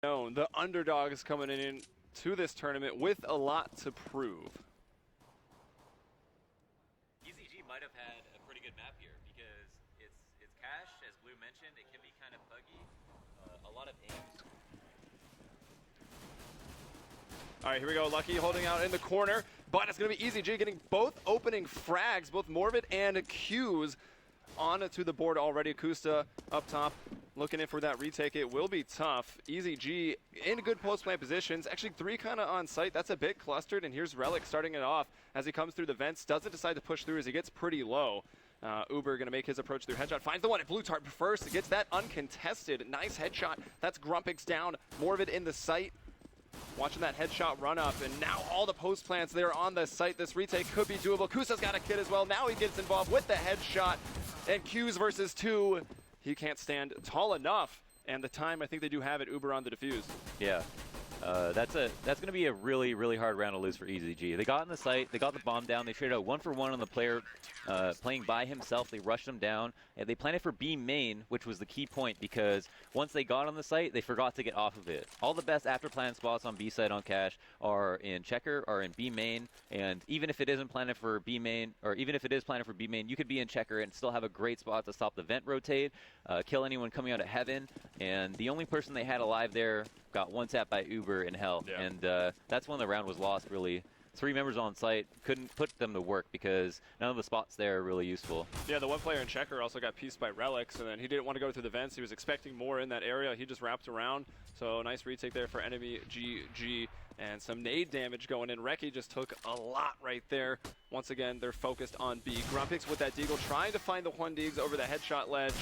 known. The underdog is coming in to this tournament with a lot to prove. EZG might have had a pretty good map here because it's cash, as Blue mentioned. It can be kind of buggy. A lot of aims. All right, here we go. Lucky holding out in the corner, but it's going to be EZG getting both opening frags, both Morbid and Q's onto the board already. Kusta up top, looking in for that retake. It will be tough. EZG in good post-plant positions. Actually, 3 kind of on site. That's a bit clustered, and here's Relic starting it off as he comes through the vents. Doesn't decide to push through as he gets pretty low. Uber going to make his approach through headshot. Finds the one at Blue Tart first. He gets that uncontested. Nice headshot. That's Grumpix down. Morbid in the site. Watching that headshot run up, and now all the post plants there on the site. This retake could be doable. Kusa's got a kid as well. Now he gets involved with the headshot, and Q's versus 2. He can't stand tall enough, and the time I think they do have it. Uber on the defuse. Yeah. That's going to be a really, really hard round to lose for EZG. They got in the site, they got the bomb down, they traded out 1-for-1 on the player playing by himself. They rushed him down, and they planted for B main, which was the key point because once they got on the site, they forgot to get off of it. All the best after plan spots on B side on cash are in checker, are in B main, and even if it isn't planted for B main, or even if it is planted for B main, you could be in checker and still have a great spot to stop the vent rotate, kill anyone coming out of heaven, and the only person they had alive there got one tap by Uber in hell, yeah. And that's when the round was lost, really. 3 members on site, couldn't put them to work because none of the spots there are really useful. Yeah, the one player in checker also got pieced by Relics, and then he didn't want to go through the vents. He was expecting more in that area. He just wrapped around. So nice retake there for enemy GG, and some nade damage going in. Reki just took a lot right there. Once again, they're focused on B. Grumpix with that deagle, trying to find the 1-digs over the headshot ledge.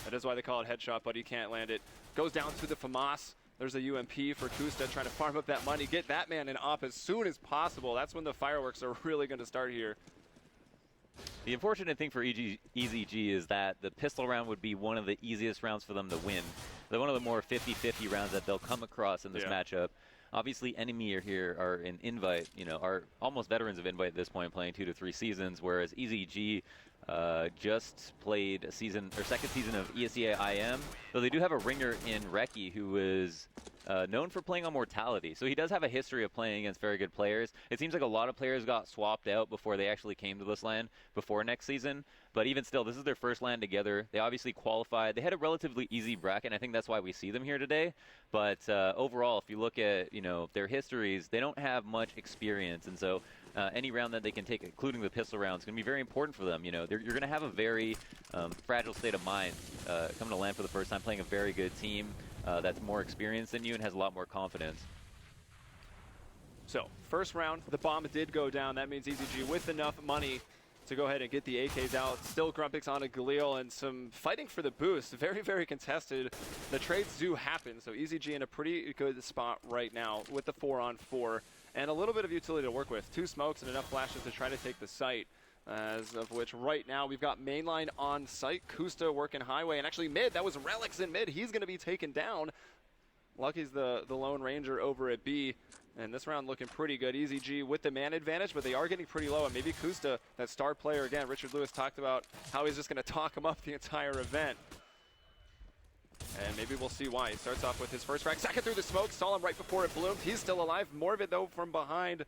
That is why they call it headshot, but he can't land it. Goes down to the FAMAS. There's a UMP for Kusta trying to farm up that money, get that man in op as soon as possible. That's when the fireworks are really going to start here. The unfortunate thing for EZG is that the pistol round would be one of the easiest rounds for them to win. They're one of the more 50-50 rounds that they'll come across in this matchup. Obviously, enemy here are in Invite, are almost veterans of Invite at this point, playing 2 to 3 seasons, whereas EZG just played a season or second season of ESEA IM, though they do have a ringer in Reki who is known for playing on Mortality. So he does have a history of playing against very good players. It seems like a lot of players got swapped out before they actually came to this LAN before next season. But even still, this is their first LAN together. They obviously qualified. They had a relatively easy bracket, and I think that's why we see them here today. But overall, if you look at their histories, they don't have much experience. And so any round that they can take, including the pistol round, is going to be very important for them. You're going to have a very fragile state of mind coming to LAN for the first time, playing a very good team that's more experienced than you and has a lot more confidence. So, first round, the bomb did go down. That means EZG with enough money to go ahead and get the AKs out. Still Grumpix on a Galil and some fighting for the boost. Very, very contested. The trades do happen, so EZG in a pretty good spot right now with the 4-on-4 and a little bit of utility to work with. 2 smokes and enough flashes to try to take the site. As of which right now we've got mainline on site, Kusta working highway, and actually mid, that was Relics in mid. He's going to be taken down. Lucky's the Lone Ranger over at B, and this round looking pretty good. EZG with the man advantage, but they are getting pretty low, and maybe Kusta, that star player again, Richard Lewis talked about how he's just going to talk him up the entire event. And maybe we'll see why. He starts off with his first frag, second through the smoke, saw him right before it bloomed. He's still alive. Morbid though from behind.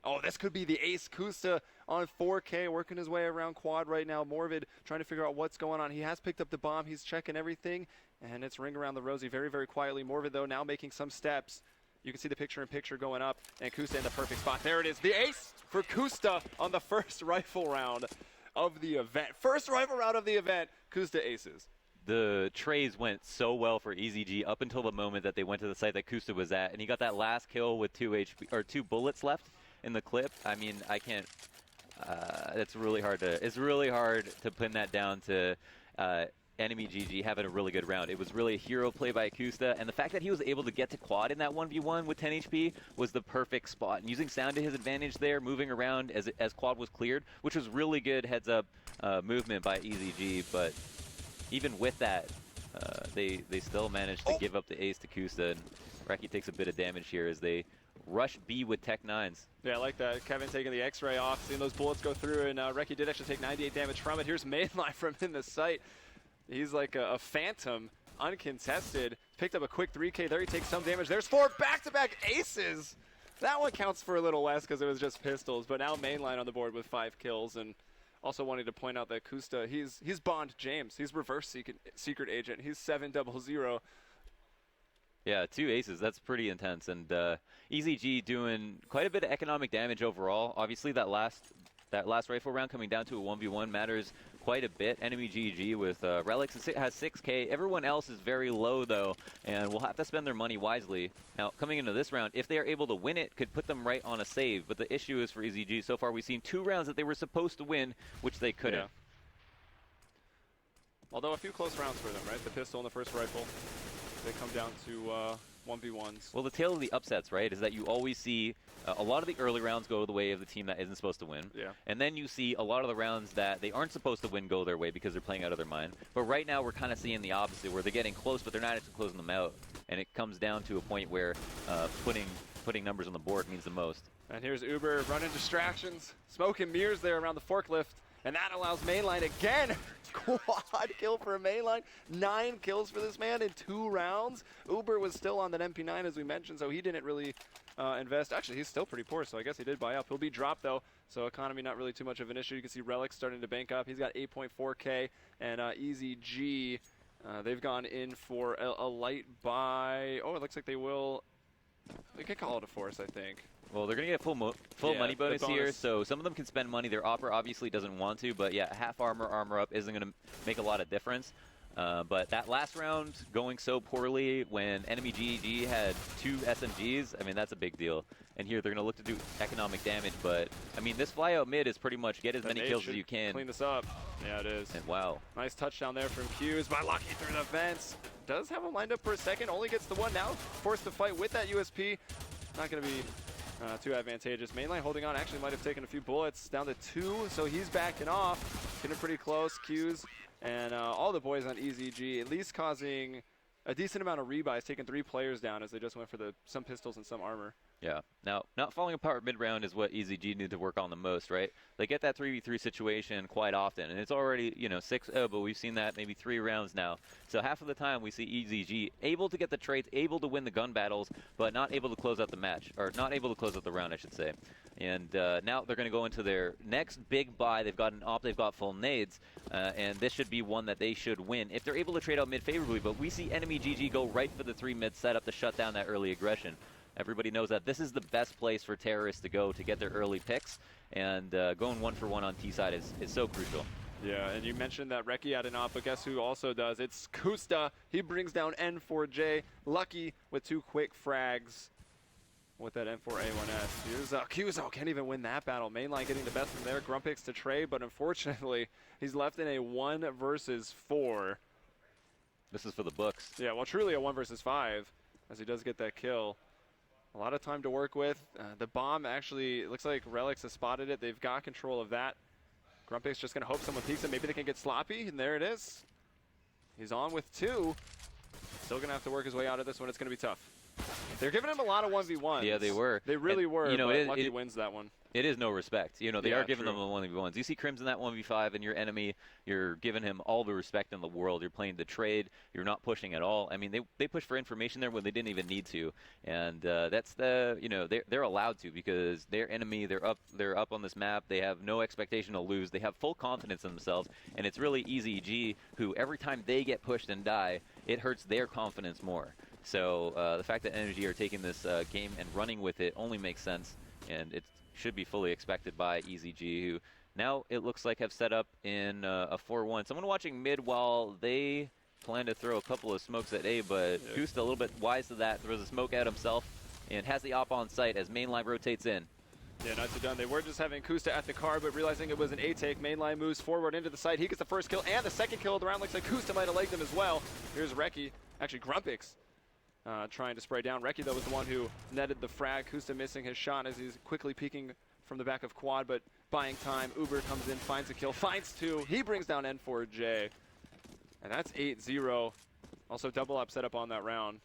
Oh, this could be the ace. Kusta on 4K, working his way around quad right now. Morbid trying to figure out what's going on. He has picked up the bomb. He's checking everything, and it's ring around the rosy very, very quietly. Morbid, though, now making some steps. You can see the picture-in-picture going up, and Kusta in the perfect spot. There it is, the ace for Kusta on the first rifle round of the event. First rifle round of the event, Kusta aces. The trades went so well for EZG up until the moment that they went to the site that Kusta was at, and he got that last kill with 2 bullets left in the clip. I mean, I can't. It's really hard to pin that down to enemy GG having a really good round. It was really a hero play by Kusta, and the fact that he was able to get to quad in that 1v1 with 10 HP was the perfect spot. And using sound to his advantage there, moving around as quad was cleared, which was really good heads-up movement by EZG. But even with that, they still managed to give up the ace to Kusta, and Reki takes a bit of damage here as they rush B with Tech 9s. Yeah, I like that. Kevin taking the X-ray off, seeing those bullets go through, and Reki did actually take 98 damage from it. Here's mainline from in the site. He's like a phantom uncontested. Picked up a quick 3K there. He takes some damage. There's 4 back-to-back aces. That one counts for a little less because it was just pistols. But now mainline on the board with 5 kills. And also wanted to point out that Kusta, he's Bond James. He's reverse secret agent. He's 700. Yeah, 2 aces. That's pretty intense. And EZG doing quite a bit of economic damage overall. Obviously, that last rifle round coming down to a 1v1 matters quite a bit. Enemy GG with Relics has 6K. Everyone else is very low, though, and will have to spend their money wisely. Now, coming into this round, if they are able to win it, could put them right on a save. But the issue is for EZG, so far we've seen 2 rounds that they were supposed to win, which they couldn't. Yeah. Although a few close rounds for them, right? The pistol and the first rifle. They come down to 1v1s. Well, the tale of the upsets, right, is that you always see a lot of the early rounds go the way of the team that isn't supposed to win. Yeah. And then you see a lot of the rounds that they aren't supposed to win go their way because they're playing out of their mind. But right now we're kind of seeing the opposite, where they're getting close, but they're not actually closing them out. And it comes down to a point where putting numbers on the board means the most. And here's Uber running distractions. Smoke and mirrors there around the forklift. And that allows mainline again. Quad kill for a mainline. 9 kills for this man in 2 rounds. Uber was still on that MP9 as we mentioned, so he didn't really invest. Actually, he's still pretty poor, so I guess he did buy up. He'll be dropped though, so economy not really too much of an issue. You can see Relic starting to bank up. He's got 8.4K, and EZG, they've gone in for a light buy. Oh, it looks like they can call it a force, I think. Well, they're going to get full money bonus here, so some of them can spend money. Their Opera obviously doesn't want to, but yeah, half armor up isn't going to make a lot of difference. But that last round going so poorly when enemy GEG had 2 SMGs, I mean, that's a big deal. And here they're going to look to do economic damage, but I mean, this flyout mid is pretty much get as many kills as you can. Clean this up. Yeah, it is. And wow. Nice touchdown there from Q's by Lucky through the vents. Does have him lined up for a second, only gets the one now. Forced to fight with that USP. Not going to be too advantageous. Mainline holding on, actually might have taken a few bullets, down to 2, so he's backing off. Getting pretty close, Q's, and all the boys on EZG, at least causing a decent amount of rebuys, taking 3 players down as they just went for some pistols and some armor. Yeah. Now, not falling apart mid-round is what EZG need to work on the most, right? They get that 3v3 situation quite often, and it's already, 6-0, but we've seen that maybe 3 rounds now. So half of the time we see EZG able to get the trades, able to win the gun battles, but not able to close out the match, or not able to close out the round, I should say. And now they're going to go into their next big buy. They've got an op, they've got full nades, and this should be one that they should win if they're able to trade out mid favorably. But we see enemy GG go right for the 3 mid setup to shut down that early aggression. Everybody knows that this is the best place for terrorists to go to get their early picks, and going 1-for-1 on T side is so crucial. Yeah, and you mentioned that Reki had an op, but guess who also does? It's Kusta. He brings down N4J. Lucky with 2 quick frags with that N4A1S. Here's Kuzo, can't even win that battle. Mainline getting the best from there. Grumpix to trade, but unfortunately, he's left in a 1 versus 4. This is for the books. Yeah, well, truly a 1 versus 5, as he does get that kill. A lot of time to work with. The bomb actually, it looks like Relics has spotted it. They've got control of that. Grumpix just going to hope someone peeks him. Maybe they can get sloppy, and there it is. He's on with 2. Still going to have to work his way out of this one. It's going to be tough. They're giving him a lot of 1v1s. Yeah, they were. They really were, but Lucky wins that one. It is no respect. They are giving them the 1v1s. You see Crims in that 1v5 and your enemy, you're giving him all the respect in the world. You're playing the trade. You're not pushing at all. I mean, they push for information there when they didn't even need to. And that's they're allowed to because their enemy, they're up on this map. They have no expectation to lose. They have full confidence in themselves. And it's really EZG who every time they get pushed and die, it hurts their confidence more. So the fact that NMG are taking this game and running with it only makes sense. And it should be fully expected by EZG, who now it looks like have set up in a 4-1. Someone watching mid while they plan to throw a couple of smokes at A, but Kusta a little bit wise to that, throws a smoke at himself and has the op on site as mainline rotates in. Yeah, nicely done. They were just having Kusta at the car, but realizing it was an A-take, mainline moves forward into the site. He gets the first kill and the second kill of the round. Looks like Kusta might have legged him as well. Here's Reki, actually Grumpix. Trying to spray down. Reki, though, was the one who netted the frag. Kusta missing his shot as he's quickly peeking from the back of quad, but buying time. Uber comes in, finds a kill, finds 2. He brings down N4J. And that's 8-0. Also double up set up on that round.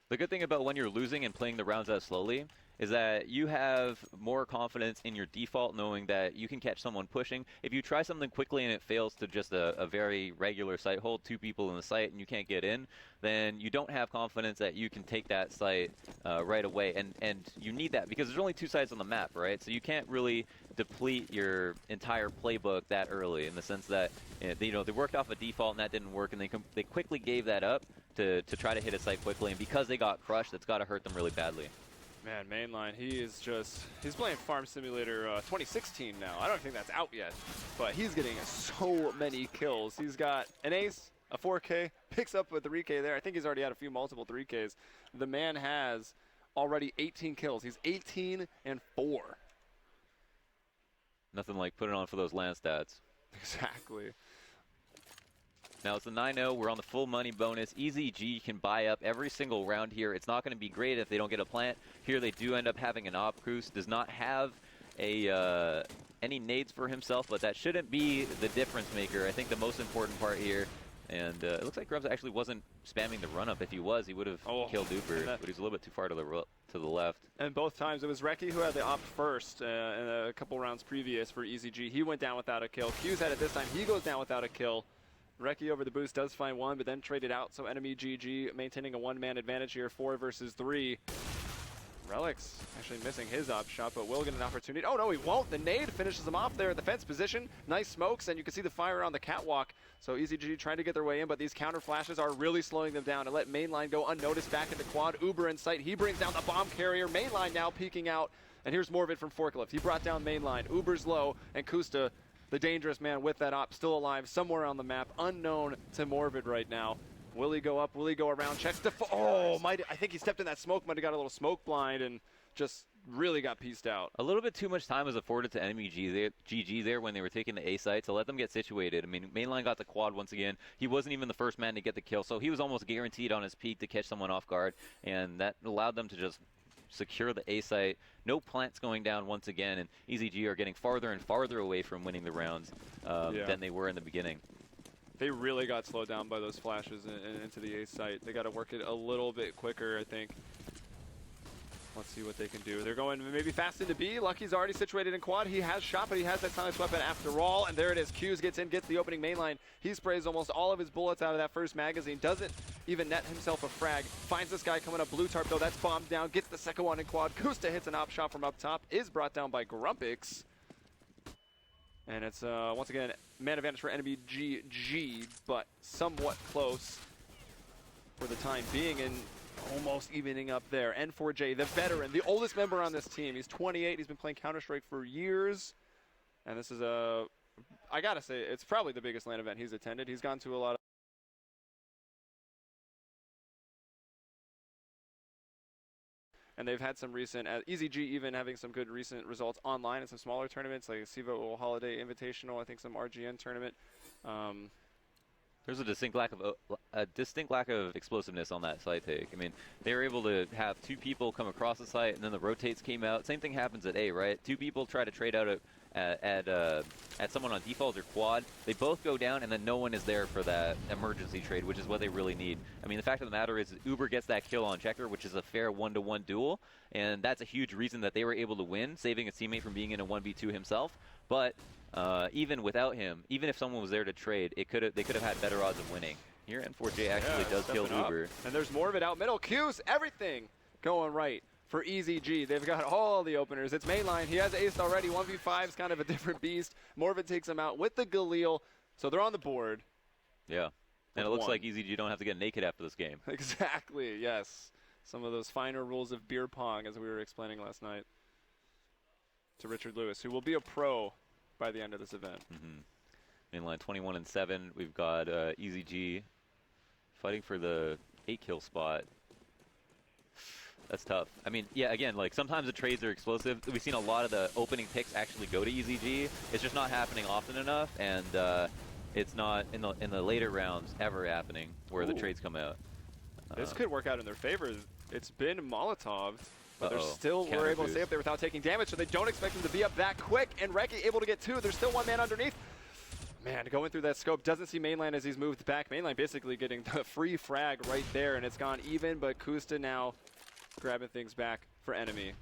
The good thing about when you're losing and playing the rounds out slowly is that you have more confidence in your default, knowing that you can catch someone pushing. If you try something quickly and it fails to just a very regular site hold, 2 people in the site, and you can't get in, then you don't have confidence that you can take that site right away. And you need that because there's only 2 sides on the map, right? So you can't really deplete your entire playbook that early, in the sense that they worked off a default and that didn't work, and they quickly gave that up to try to hit a site quickly. And because they got crushed, that's got to hurt them really badly. Man, Mainline, he's playing Farm Simulator 2016 now. I don't think that's out yet, but he's getting so many kills. He's got an ace, a 4K, picks up a 3K there. I think he's already had a few multiple 3Ks. The man has already 18 kills. He's 18-4. Nothing like putting on for those land stats. Exactly. Now it's the 9-0. We're on the full money bonus. EZG can buy up every single round here. It's not going to be great if they don't get a plant. Here they do end up having an op. Cruz does not have any nades for himself, but that shouldn't be the difference maker. I think the most important part here, and it looks like Grubs actually wasn't spamming the run-up. If he was, he would have killed Uber, but he's a little bit too far to the left. And both times it was Reki who had the op first in a couple rounds previous for EZG. He went down without a kill. Q's had it this time. He goes down without a kill. Reki over the boost does find one, but then traded out, so enemy GG maintaining a 1-man advantage here, 4 versus 3. Relics actually missing his op shot, but will get an opportunity. Oh no, he won't. The nade finishes him off there at the fence position. Nice smokes, and you can see the fire on the catwalk. So EZG trying to get their way in, but these counter flashes are really slowing them down and let Mainline go unnoticed back into quad. Uber in sight. He brings down the bomb carrier. Mainline now peeking out, and here's Morvid from Forklift. He brought down Mainline. Uber's low, and Kusta, the dangerous man with that op, still alive somewhere on the map, unknown to Morvid right now. Will he go up? Will he go around? Checks the I think he stepped in that smoke, might have got a little smoke blind and just really got pieced out. A little bit too much time was afforded to enemy GG there when they were taking the A site to let them get situated. I mean, Mainline got the quad once again. He wasn't even the first man to get the kill, so he was almost guaranteed on his peak to catch someone off guard, and that allowed them to just secure the A site. No plants going down once again, and EZG are getting farther and farther away from winning the rounds than they were in the beginning. They really got slowed down by those flashes into the A site. They got to work it a little bit quicker, I think. Let's see what they can do. They're going maybe fast into B. Lucky's already situated in quad. He has shot, but he has that silenced weapon after all. And there it is. Q's gets in, gets the opening Mainline. He sprays almost all of his bullets out of that first magazine. Doesn't even net himself a frag. Finds this guy coming up blue tarp, though. That's bombed down. Gets the second one in quad. Kusta hits an op shot from up top. Is brought down by Grumpix. And it's, once again, man advantage for enemy GG, but somewhat close for the time being, and almost evening up there. N4J, the veteran, the oldest member on this team. He's 28. He's been playing Counter-Strike for years. And this is I gotta say, it's probably the biggest LAN event he's attended. He's gone to a lot of and they've had some recent, EZG even having some good recent results online in some smaller tournaments, like a CSGO Holiday Invitational, I think some RGN tournament. There's a distinct lack of explosiveness on that site take. I mean, they were able to have 2 people come across the site, and then the rotates came out. Same thing happens at A, right? 2 people try to trade out at someone on default or quad. They both go down, and then no one is there for that emergency trade, which is what they really need. I mean, the fact of the matter is Uber gets that kill on Checker, which is a fair 1-to-1 duel, and that's a huge reason that they were able to win, saving a teammate from being in a 1v2 himself. But even without him, even if someone was there to trade, they could have had better odds of winning. Here, N4J actually does kill Uber. And there's more of it out middle. Q's, everything going right for EZG. They've got all the openers. It's Mainline. He has aced already. 1v5 is kind of a different beast. Morvid takes him out with the Galil. So they're on the board. Yeah. And it looks like EZG don't have to get naked after this game. Exactly, yes. Some of those finer rules of beer pong, as we were explaining last night to Richard Lewis, who will be a pro by the end of this event. Mainline 21-7. We've got EZG fighting for the 8-kill spot. That's tough. I mean, yeah, again, like sometimes the trades are explosive. We've seen a lot of the opening picks actually go to EZG. It's just not happening often enough, and it's not in the later rounds ever happening where the trades come out. This could work out in their favor. It's been Molotov, but they're still were able to stay up there without taking damage, so they don't expect them to be up that quick. And Reki able to get 2. There's still 1 man underneath. Man, going through that scope, doesn't see Mainline as he's moved back. Mainline basically getting the free frag right there, and it's gone even, but Kusta now grabbing things back for enemy.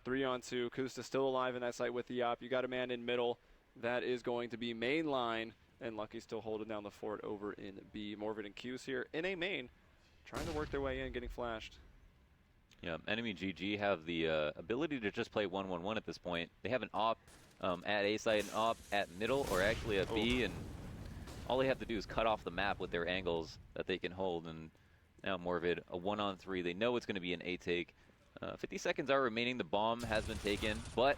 3-on-2, Kusta still alive in that site with the op. You got a man in middle. That is going to be Mainline, and Lucky still holding down the fort over in B. Morvid and Q's here in a main, trying to work their way in, getting flashed. Yeah, enemy GG have the ability to just play 1-1-1 at this point. They have an op at A site, an op at middle, or actually at B, and all they have to do is cut off the map with their angles that they can hold. And now Morvid, a 1-on-3. They know it's going to be an A take. 50 seconds are remaining. The bomb has been taken, but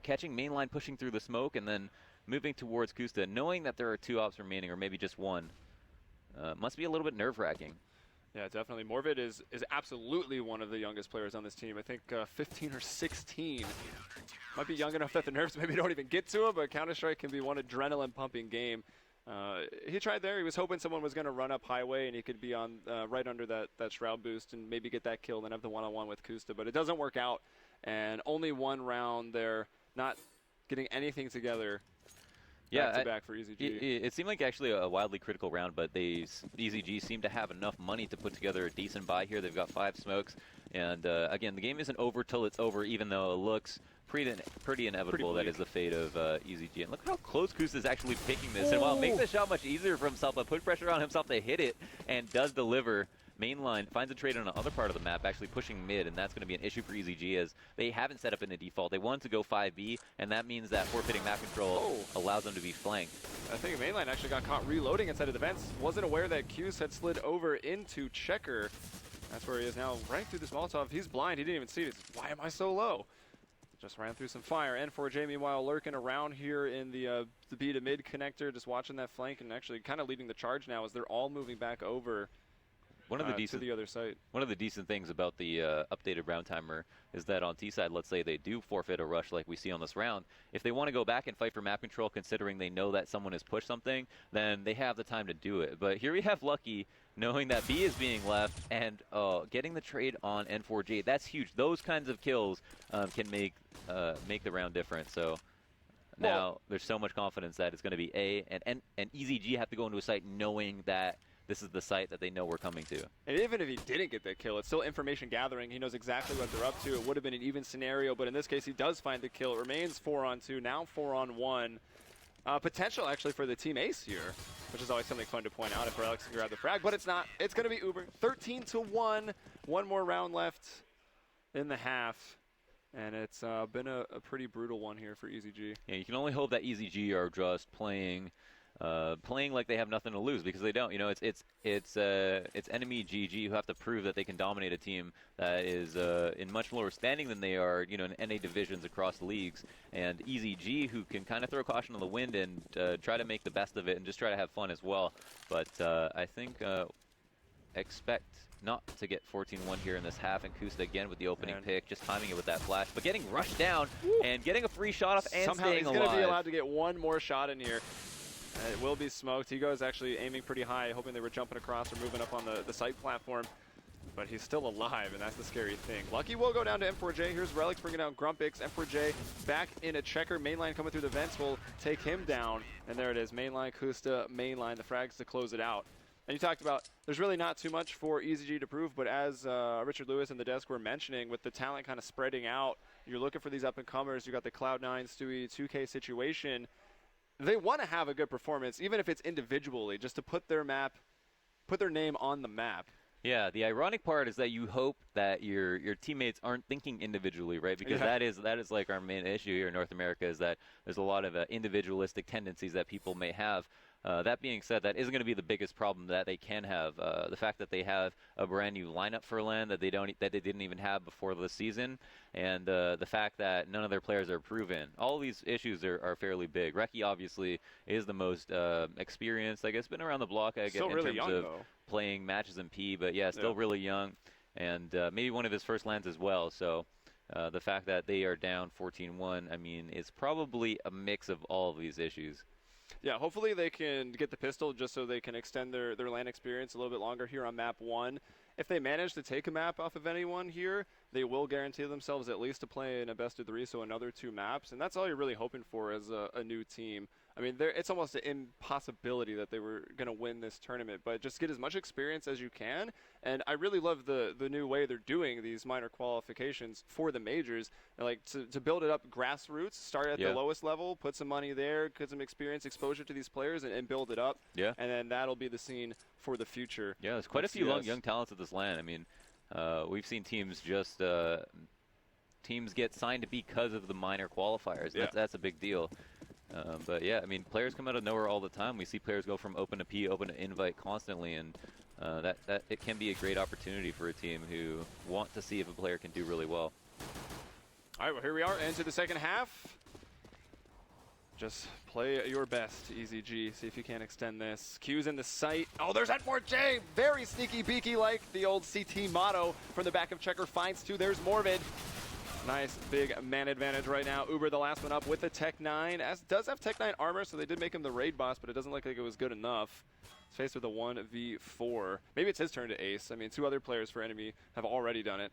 catching Mainline pushing through the smoke and then moving towards Kusta, knowing that there are 2 ops remaining, or maybe just 1. Must be a little bit nerve-wracking. Yeah, definitely. Morvid is absolutely one of the youngest players on this team. I think 15 or 16. Might be young enough that the nerves maybe don't even get to him, but Counter-Strike can be one adrenaline-pumping game. He tried there. He was hoping someone was going to run up highway and he could be on right under that Shroud boost and maybe get that kill and then have the one-on-one with Kusta. But it doesn't work out, and only 1 round there, not getting anything together. Back for EZG. It seemed like actually a wildly critical round, but EZG seem to have enough money to put together a decent buy here. They've got 5 smokes, and again, the game isn't over till it's over, even though it looks pretty inevitable. That is the fate of EZG. And look how close Kusta is actually picking this. And while it makes the shot much easier for himself, but put pressure on himself to hit it, and does deliver. Mainline finds a trade on the other part of the map, actually pushing mid, and that's going to be an issue for EZG as they haven't set up in a default. They want to go 5B, and that means that forfeiting map control allows them to be flanked. I think Mainline actually got caught reloading inside of the vents. Wasn't aware that Q's had slid over into Checker. That's where he is now, right through this Molotov. He's blind. He didn't even see it. Why am I so low? Just ran through some fire. N4J, meanwhile, lurking around here in the B to mid connector, just watching that flank and actually kind of leading the charge now as they're all moving back over. To the other site. One of the decent things about the updated round timer is that on T side, let's say they do forfeit a rush like we see on this round, if they want to go back and fight for map control, considering they know that someone has pushed something, then they have the time to do it. But here we have Lucky knowing that B is being left and getting the trade on N4J. That's huge. Those kinds of kills can make the round different. So now there's so much confidence that it's going to be A, and EZG have to go into a site knowing that this is the site that they know we're coming to. And even if he didn't get that kill, it's still information gathering. He knows exactly what they're up to. It would have been an even scenario, but in this case, he does find the kill. It remains 4-on-2, now 4-on-1. Potential, actually, for the team ace here, which is always something fun to point out if Alex can grab the frag, but it's not. It's going to be Uber. 13-1. 1 more round left in the half. And it's been a pretty brutal one here for EZG. Yeah, you can only hope that EZG are just playing like they have nothing to lose, because they don't. You know, it's enemy GG who have to prove that they can dominate a team that is in much lower standing than they are, you know, in NA divisions across the leagues, and EZG who can kind of throw caution to the wind and try to make the best of it and just try to have fun as well. But I think expect not to get 14-1 here in this half, and Kusta again with the opening pick, just timing it with that flash, but getting rushed down and getting a free shot off and somehow staying alive. He's going to be allowed to get 1 more shot in here. It will be smoked. He goes actually aiming pretty high, hoping they were jumping across or moving up on the site platform. But he's still alive, and that's the scary thing. Lucky will go down to M4J. Here's Relics bringing down Grumpix. M4J back in a checker. Mainline coming through the vents will take him down. And there it is. Mainline, Kusta, mainline. The frags to close it out. And you talked about there's really not too much for EZG to prove, but as Richard Lewis and the desk were mentioning, with the talent kind of spreading out, you're looking for these up-and-comers. You got the Cloud9, Stewie, 2K situation. They want to have a good performance, even if it's individually, just to put their name on the map. Yeah, the ironic part is that you hope that your teammates aren't thinking individually, right? Because that is like our main issue here in North America, is that there's a lot of individualistic tendencies that people may have. That being said, that isn't going to be the biggest problem that they can have. The fact that they have a brand new lineup for LAN that they didn't even have before the season, and the fact that none of their players are proven. All of these issues are fairly big. Reki obviously is the most experienced. I guess been around the block. I guess in really terms of playing matches in P, but still really young, and maybe one of his first LANs as well. So. The fact that they are down 14-1, I mean, it's probably a mix of all of these issues. Yeah, hopefully they can get the pistol just so they can extend their LAN experience a little bit longer here on map 1. If they manage to take a map off of anyone here, they will guarantee themselves at least to play in a best of 3, so another 2 maps. And that's all you're really hoping for as a new team. I mean, it's almost an impossibility that they were going to win this tournament, but just get as much experience as you can. And I really love the new way they're doing these minor qualifications for the majors, like to build it up grassroots, start at the lowest level, put some money there, get some experience, exposure to these players, and build it up. Yeah. And then that'll be the scene for the future. Yeah, there's quite a few young talents at this LAN. I mean, we've seen teams just teams get signed because of the minor qualifiers. Yeah. That's a big deal. But yeah, I mean, players come out of nowhere all the time. We see players go from open to P, open to invite constantly, and that it can be a great opportunity for a team who want to see if a player can do really well. All right, well, here we are into the second half. Just play your best, EZG. See if you can extend this. Q's in the sight. Oh, there's N4J. Very sneaky beaky, like the old CT motto from the back of Checker. Finds two. There's Morvid. Nice big man advantage right now. Uber, the last one up with the Tech 9. As does have Tech 9 armor, so they did make him the raid boss, but it doesn't look like it was good enough. He's faced with a 1v4. Maybe it's his turn to ace. I mean, 2 other players for enemy have already done it.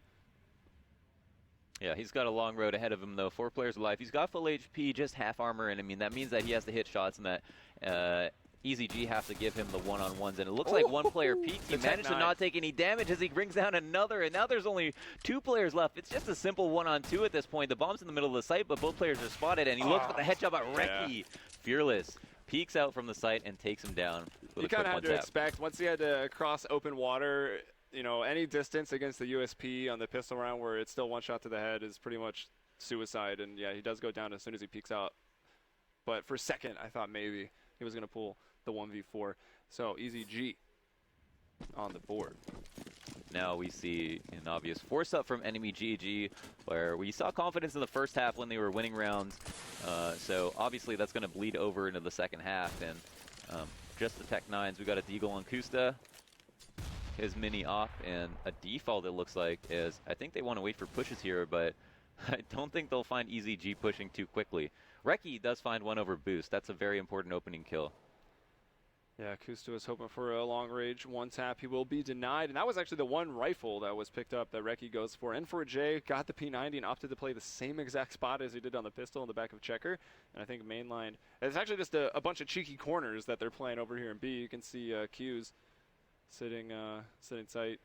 Yeah, he's got a long road ahead of him, though. 4 players alive. He's got full HP, just half armor, and I mean, that means that he has to hit shots and that EZG have to give him the one-on-ones, and it looks like one player peaked. He managed to not take any damage as he brings down another, and now there's only 2 players left. It's just a simple 1-on-2 at this point. The bomb's in the middle of the site, but both players are spotted, and he looks for the headshot at Reki. Yeah. Fearless peeks out from the site and takes him down with a quick one-tap. You kind of have to expect, once he had to cross open water, you know, any distance against the USP on the pistol round where it's still one shot to the head is pretty much suicide, and yeah, he does go down as soon as he peeks out. But for a second, I thought maybe he was going to pull the 1v4. So EZG on the board. Now we see an obvious force up from enemy GG, where we saw confidence in the first half when they were winning rounds. So obviously that's going to bleed over into the second half. And just the Tech 9s, we got a Deagle on Kusta, his mini op, and a default it looks like is, I think they want to wait for pushes here, but I don't think they'll find EZG pushing too quickly. Reki does find one over boost. That's a very important opening kill. Yeah, Kusta was hoping for a long-range one-tap. He will be denied, and that was actually the one rifle that was picked up that Reki goes for. N4J got the P90 and opted to play the same exact spot as he did on the pistol in the back of Checker. And I think mainline, it's actually just a bunch of cheeky corners that they're playing over here in B. You can see Q's sitting tight.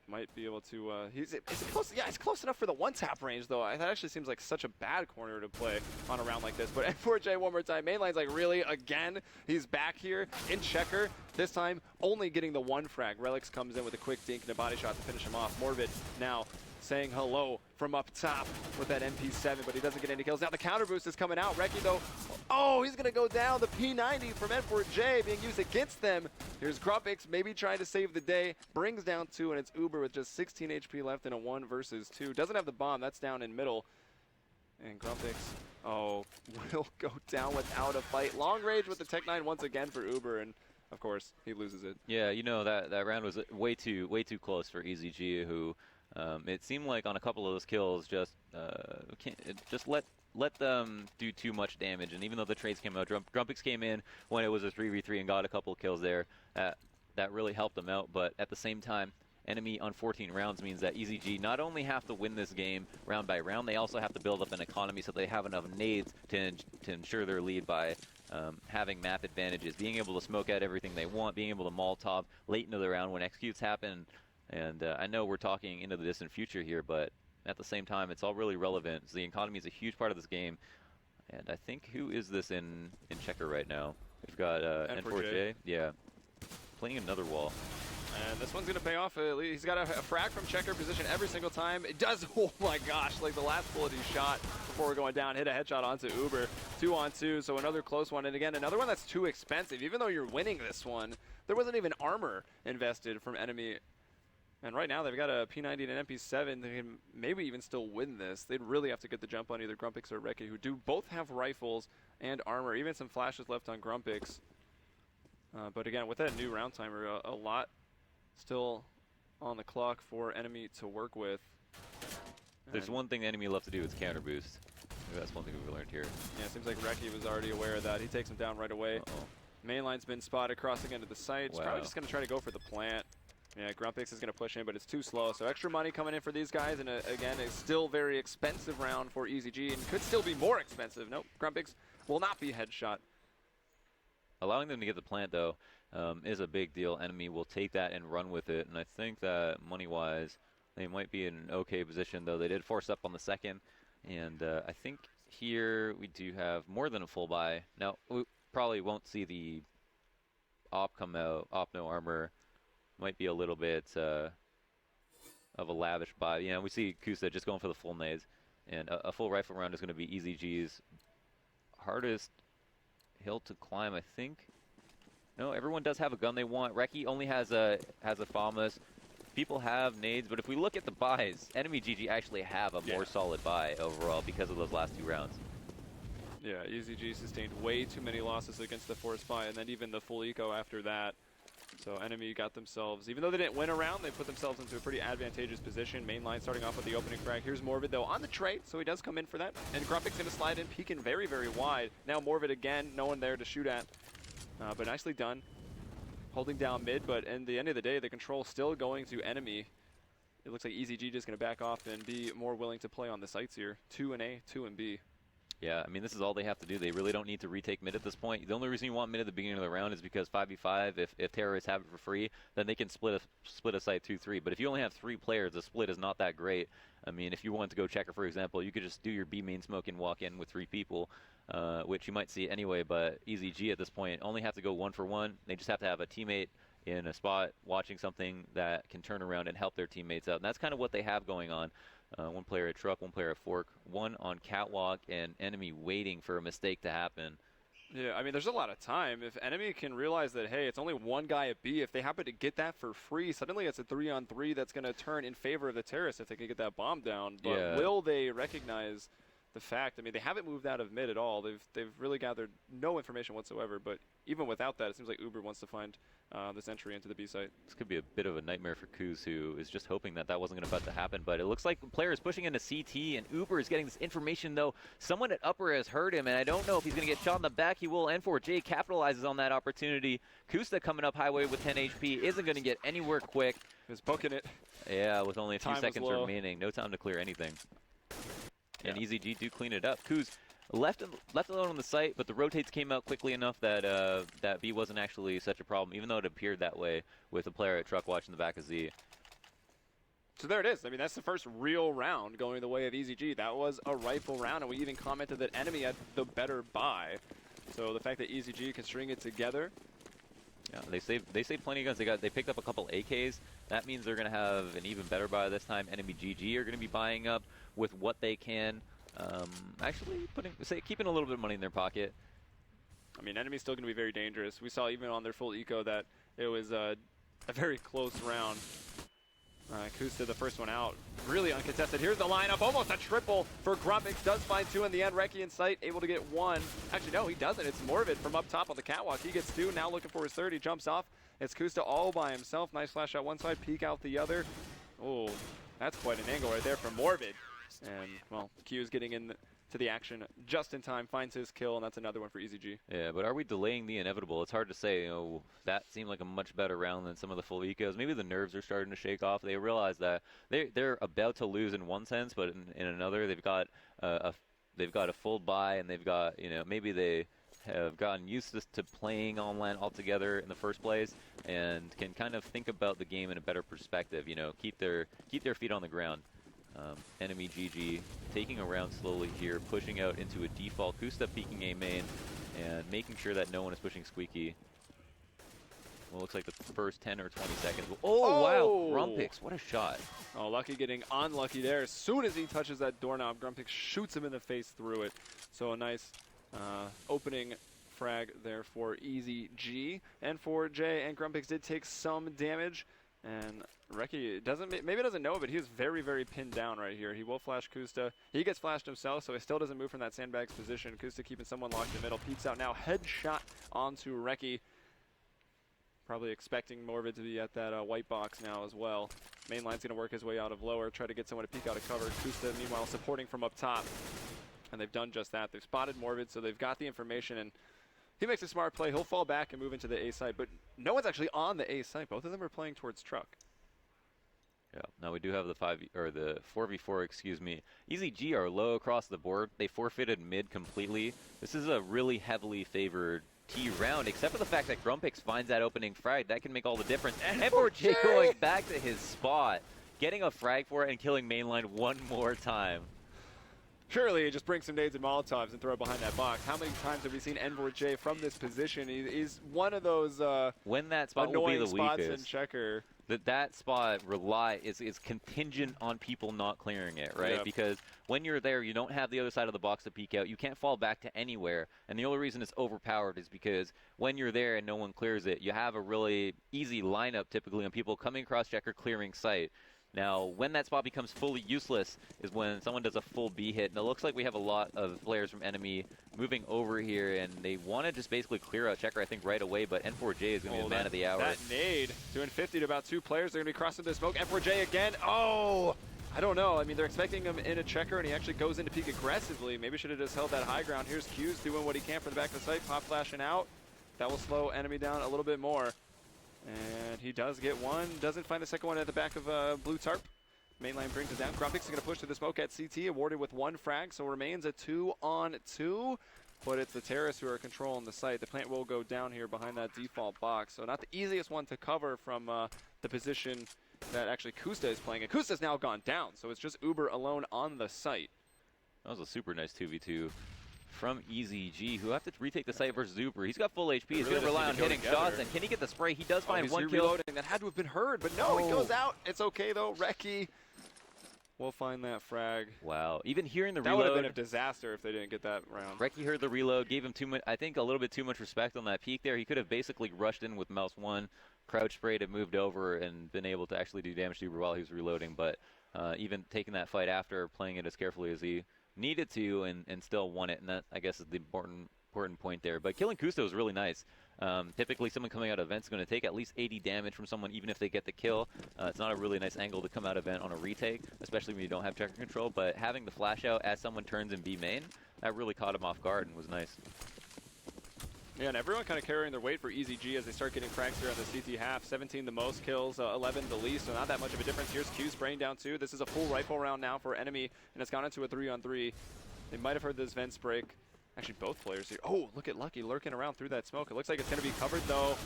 Might be able to, is it close? Yeah, it's close enough for the one-tap range, though. That actually seems like such a bad corner to play on a round like this. But N4J one more time. Mainline's like, really? Again? He's back here in Checker. This time, only getting the 1 frag. Relics comes in with a quick dink and a body shot to finish him off. Morvid now saying hello from up top with that MP7, but he doesn't get any kills. Now the counter boost is coming out. Reki, though, oh, he's going to go down. The P90 from N4J being used against them. Here's Grumpix maybe trying to save the day. Brings down 2, and it's Uber with just 16 HP left in a 1 versus 2. Doesn't have the bomb. That's down in middle. And Grumpix, oh, will go down without a fight. Long range with the Tech 9 once again for Uber, and of course, he loses it. Yeah, you know, that round was way too close for EZG, who it seemed like on a couple of those kills just let them do too much damage. And even though the trades came out, Grumpix came in when it was a 3v3 and got a couple of kills there. That really helped them out. But at the same time, enemy on 14 rounds means that EZG not only have to win this game round by round, they also have to build up an economy so they have enough nades to ensure their lead by having map advantages, being able to smoke out everything they want, being able to Molotov late into the round when executes happen. And I know we're talking into the distant future here, but at the same time, it's all really relevant. So the economy is a huge part of this game. And I think, who is this in Checker right now? We've got N4J. Yeah, playing another wall. And this one's going to pay off. He's got a frag from Checker position every single time. It does, oh my gosh, like the last bullet he shot before we're going down, hit a headshot onto Uber. 2-on-2, so another close one. And again, another one that's too expensive. Even though you're winning this one, there wasn't even armor invested from enemy. And right now, they've got a P90 and an MP7. They can maybe even still win this. They'd really have to get the jump on either Grumpix or Reki, who do both have rifles and armor. Even some flashes left on Grumpix. But again, with that new round timer, a lot still on the clock for enemy to work with. There's one thing the enemy loves to do, it's counter boost. Maybe that's one thing we've learned here. Yeah, it seems like Reki was already aware of that. He takes him down right away. Mainline's been spotted crossing into the site. He's probably just going to try to go for the plant. Yeah, Grumpix is going to push in, but it's too slow. So extra money coming in for these guys. And again, a still very expensive round for EZG and could still be more expensive. Nope, Grumpix will not be headshot allowing them to get the plant, though, is a big deal. Enemy will take that and run with it, and I think that money-wise, they might be in an okay position, though. They did force up on the second, and I think here we do have more than a full buy. Now, we probably won't see the op come out. Op no armor might be a little bit of a lavish buy. You know, we see Kusa just going for the full nades, and a full rifle round is going to be EZG's hardest hill to climb, I think. No, everyone does have a gun they want. Reki only has a FAMAS. People have nades, but if we look at the buys, enemy GG actually have a more solid buy overall because of those last 2 rounds. Yeah, EZG sustained way too many losses against the force buy, and then even the full eco after that. So enemy got themselves, even though they didn't win a round, they put themselves into a pretty advantageous position. Main line starting off with the opening frag. Here's Morvid, though, on the trade, so he does come in for that. And Grumpic's going to slide in, peeking very, very wide. Now Morvid again, no one there to shoot at. But nicely done. Holding down mid, but in the end of the day, the control still going to enemy. It looks like EZG just going to back off and be more willing to play on the sites here. 2 in A, 2 in B. Yeah, I mean, this is all they have to do. They really don't need to retake mid at this point. The only reason you want mid at the beginning of the round is because 5v5, if terrorists have it for free, then they can split a site 2-3. But if you only have 3 players, the split is not that great. I mean, if you want to go checker, for example, you could just do your B main smoke and walk in with 3 people, which you might see anyway. But EZG at this point only have to go 1 for 1. They just have to have a teammate in a spot watching something that can turn around and help their teammates out. And that's kind of what they have going on. 1 player at truck, 1 player at fork, 1 on catwalk, and enemy waiting for a mistake to happen. Yeah, I mean, there's a lot of time. If enemy can realize that, hey, it's only 1 guy at B, if they happen to get that for free, suddenly it's a 3-on-3 that's going to turn in favor of the terrorists if they can get that bomb down. But will they recognize the fact? I mean, they haven't moved out of mid at all. They've really gathered no information whatsoever. But even without that, it seems like Uber wants to find this entry into the B site. This could be a bit of a nightmare for Kuz, who is just hoping that wasn't going to happen. But it looks like the player is pushing into CT, and Uber is getting this information, though. Someone at upper has heard him, and I don't know if he's going to get shot in the back. He will. N4J capitalizes on that opportunity. Kusta coming up highway with 10 HP isn't going to get anywhere quick. He's booking it. Yeah, with only a few seconds low. remaining. No time to clear anything. And EZG do clean it up. Kuz left alone on the site, but the rotates came out quickly enough that that B wasn't actually such a problem, even though it appeared that way with a player at truck watching the back of Z. So there it is. I mean, that's the first real round going the way of EZG. That was a rifle round, and we even commented that enemy had the better buy. So the fact that EZG can string it together. Yeah, they saved plenty of guns. They picked up a couple AKs. That means they're going to have an even better buy this time. Enemy GG are going to be buying up with what they can. Actually, keeping a little bit of money in their pocket. I mean, enemy's still going to be very dangerous. We saw even on their full eco that it was a very close round. Kusta, the first one out, really uncontested. Here's the lineup, almost a triple for Grumpix. Does find 2 in the end. Reki in sight, able to get 1. Actually, no, he doesn't. It's Morvid from up top on the catwalk. He gets 2, now looking for his 3rd. He jumps off. It's Kusta all by himself. Nice flash out one side, peek out the other. Oh, that's quite an angle right there from Morvid. And, well, Q is getting into the action just in time, finds his kill, and that's another one for EZG. Yeah, but are we delaying the inevitable? It's hard to say. You know, that seemed like a much better round than some of the full ecos. Maybe the nerves are starting to shake off. They realize that they're about to lose in one sense, but in another, they've got a full buy, and they've got, you know, maybe they have gotten used to playing online altogether in the first place, and can kind of think about the game in a better perspective. You know, keep their feet on the ground. Enemy GG taking a round slowly here, pushing out into a default. Kusta peeking A main and making sure that no one is pushing Squeaky. Well, looks like the first 10 or 20 seconds. Oh, wow, Grumpix, what a shot. Oh, Lucky getting unlucky there. As soon as he touches that doorknob, Grumpix shoots him in the face through it. So a nice opening frag there for EZG. N4J and Grumpix did take some damage. And Reki maybe doesn't know, but he is very, very pinned down right here. He will flash Kusta. He gets flashed himself, so he still doesn't move from that sandbags position. Kusta keeping someone locked in the middle. Peeks out now. Headshot onto Reki. Probably expecting Morvid to be at that white box now as well. Mainline's going to work his way out of lower, try to get someone to peek out of cover. Kusta, meanwhile, supporting from up top. And they've done just that. They've spotted Morvid, so they've got the information. And he makes a smart play. He'll fall back and move into the A site, but no one's actually on the A site. Both of them are playing towards truck. Yeah. Now we do have the 4v4, excuse me. EZG are low across the board. They forfeited mid completely. This is a really heavily favored T round, except for the fact that Grumpix finds that opening frag. That can make all the difference. And N4J going back to his spot, getting a frag for it and killing mainline one more time. Surely, just bring some nades and Molotovs and throw it behind that box. How many times have we seen N4J from this position? He's one of those when that spot annoying will be the spots weakest. in checker. That spot is contingent on people not clearing it, right? Yep. Because when you're there, you don't have the other side of the box to peek out. You can't fall back to anywhere. And the only reason it's overpowered is because when you're there and no one clears it, you have a really easy lineup typically on people coming across checker, clearing site. Now, when that spot becomes fully useless is when someone does a full B hit. And it looks like we have a lot of players from enemy moving over here, and they want to just basically clear out checker, I think, right away. But N4J is going to be the man of the hour. That nade, doing 50 to about 2 players. They're going to be crossing the smoke. N4J again. Oh, I don't know. I mean, they're expecting him in a checker, and he actually goes into peek aggressively. Maybe should have just held that high ground. Here's Q's doing what he can from the back of the site. Pop flashing out. That will slow enemy down a little bit more. And he does get one. Doesn't find the second one at the back of blue tarp. Mainline brings it down. Grumpix is going to push to the smoke at CT, awarded with 1 frag, so remains a 2-on-2. But it's the terrorists who are controlling the site. The plant will go down here behind that default box. So not the easiest one to cover from the position that actually Kusta is playing. And Kusta's now gone down, so it's just Uber alone on the site. That was a super nice 2v2 from EZG, who have to retake the site versus Uber. He's got full HP. He's going to rely on hitting shots. And can he get the spray? He does find one kill. Reloading. That had to have been heard, but no, he goes out. It's okay, though. Reki will find that frag. Wow. Even hearing the reload. That would have been a disaster if they didn't get that round. Reki heard the reload, gave him too much, I think a little bit too much respect on that peak there. He could have basically rushed in with mouse 1, crouch sprayed and moved over and been able to actually do damage to Uber while he was reloading. But even taking that fight after, playing it as carefully as he needed to and still won it. And that, I guess, is the important point there. But killing Kusta was really nice. Typically, someone coming out of event is going to take at least 80 damage from someone, even if they get the kill. It's not a really nice angle to come out of event on a retake, especially when you don't have checker control. But having the flash out as someone turns in B main, that really caught him off guard and was nice. Yeah, and everyone kind of carrying their weight for EZG as they start getting frags here on the CT half. 17 the most kills, 11 the least, so not that much of a difference. Here's Q spraying down 2. This is a full rifle round now for enemy, and it's gone into a 3-on-3. They might have heard this vents break. Actually, both players here. Oh, look at Lucky lurking around through that smoke. It looks like it's going to be covered, though.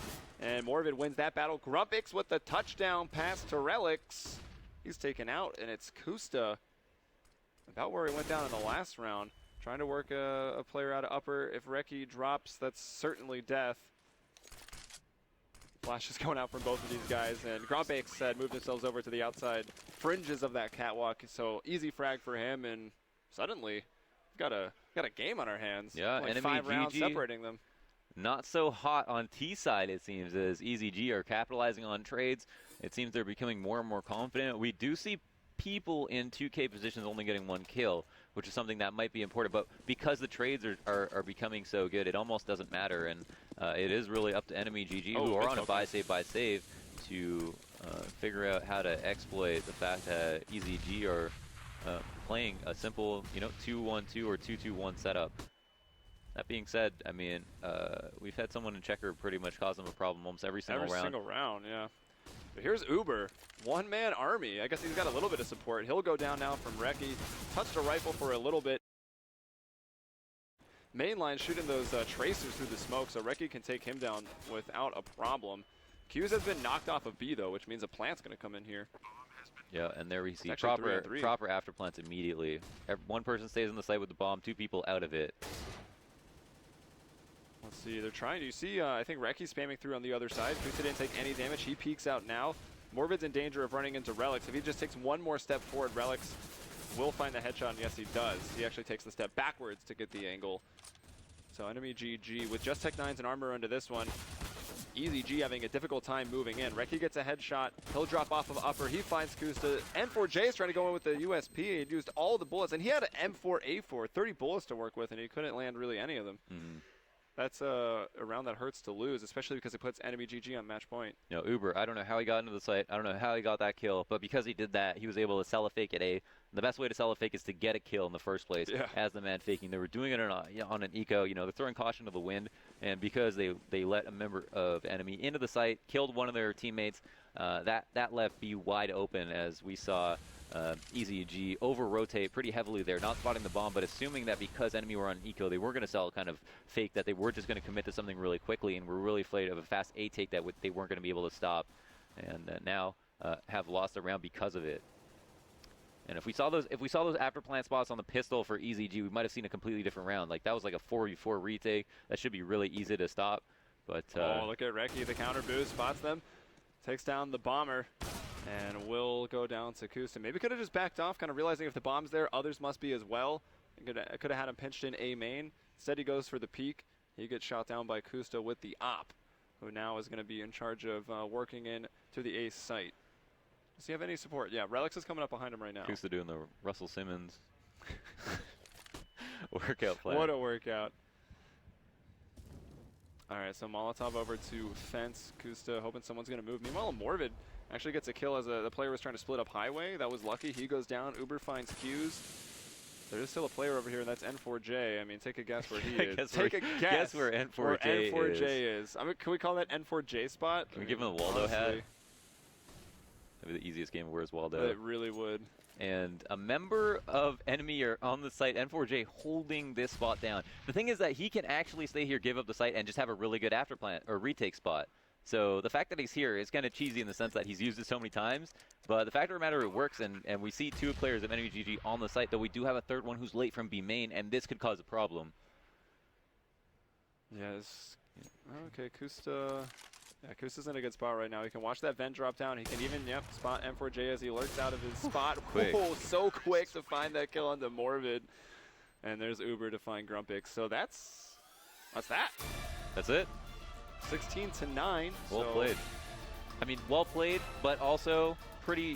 And Morvid wins that battle. Grumpix with the touchdown pass to Relix. He's taken out, and it's Kusta. About where he went down in the last round. Trying to work a player out of upper. If Reki drops, that's certainly death. Flash is going out from both of these guys. And Grumpix had moved themselves over to the outside fringes of that catwalk. So easy frag for him, and suddenly got a game on our hands. Yeah, like enemy 5 rounds GG. separating them. Not so hot on T side, it seems, as EZG are capitalizing on trades. It seems they're becoming more and more confident. We do see people in 2K positions only getting 1 kill, which is something that might be important. But because the trades are becoming so good, it almost doesn't matter. And it is really up to enemy GG, who are on a buy save to figure out how to exploit the fact that EZG are playing a simple, 2-1-2 or 2-2-1 setup. That being said, I mean, we've had someone in checker pretty much cause them a problem almost every single round. Every single round, yeah. But here's Uber, 1-man army. I guess he's got a little bit of support. He'll go down now from Reki. Touched a rifle for a little bit. Mainline shooting those tracers through the smoke, so Reki can take him down without a problem. Q's has been knocked off of B, though, which means a plant's going to come in here. Yeah, and there we see proper after plants immediately. One person stays on the site with the bomb, 2 people out of it. Let's see, they're trying to, you see, I think Reki's spamming through on the other side. Kusta didn't take any damage, he peeks out now. Morvid's in danger of running into Relix. If he just takes one more step forward, Relix will find the headshot, and yes he does. He actually takes the step backwards to get the angle. So enemy GG with just Tech 9s and armor into this one. EZG having a difficult time moving in. Reki gets a headshot. He'll drop off of upper. He finds Kusta. N4J is trying to go in with the USP. He used all the bullets, and he had an M4A4, 30 bullets to work with, and he couldn't land really any of them. That's a round that hurts to lose, especially because it puts enemy GG on match point. Uber, I don't know how he got into the site. I don't know how he got that kill, but because he did that, he was able to sell a fake at A, The best way to sell a fake is to get a kill in the first place as the man faking. They were doing it on an eco. You know, they're throwing caution to the wind, and because they let a member of enemy into the site, killed one of their teammates, that left B wide open as we saw EZG over-rotate pretty heavily there, not spotting the bomb, but assuming that because enemy were on eco, they were going to sell kind of fake, that they were just going to commit to something really quickly, and were really afraid of a fast A take that they weren't going to be able to stop, and now have lost the round because of it. And if we saw those after plant spots on the pistol for EZG, we might have seen a completely different round. Like that was like a 4v4 retake. That should be really easy to stop. But oh, look at Reki, the counter boost, spots them, takes down the bomber, and will go down to Kusta. Maybe could have just backed off, kind of realizing if the bomb's there, others must be as well. Could have had him pinched in A main. Instead, he goes for the peak. He gets shot down by Kusta with the op, who now is going to be in charge of working in to the ace site. Does he have any support? Yeah, Relix is coming up behind him right now. Kusta doing the Russell Simmons workout plan. What a workout. All right, so Molotov over to Fence. Kusta hoping someone's going to move. Meanwhile, Morbid actually gets a kill as the player was trying to split up Highway. That was lucky. He goes down. Uber finds Q's. There is still a player over here, and that's N4J. I mean, take a guess where he is. Take a guess where N4J is. I mean, can we call that N4J spot? Can we give him a Waldo hat? That'd be the easiest game of Where's Waldo. It really would. And a member of enemy are on the site, N4J holding this spot down. The thing is that he can actually stay here, give up the site, and just have a really good afterplant or retake spot. So the fact that he's here is kind of cheesy in the sense that he's used it so many times, but the fact of the matter, it works, and we see two players of enemy GG on the site, though we do have a third one who's late from B main, and this could cause a problem. Yes. Okay, Kusta. Yeah, Kusta's in a good spot right now. He can watch that vent drop down. He can even, spot N4J as he lurks out of his spot. Quick. Oh, so quick to find that kill onto Morbid. And there's Uber to find Grumpix. So that's that. That's it. 16-9. Well played. I mean, well played, but also pretty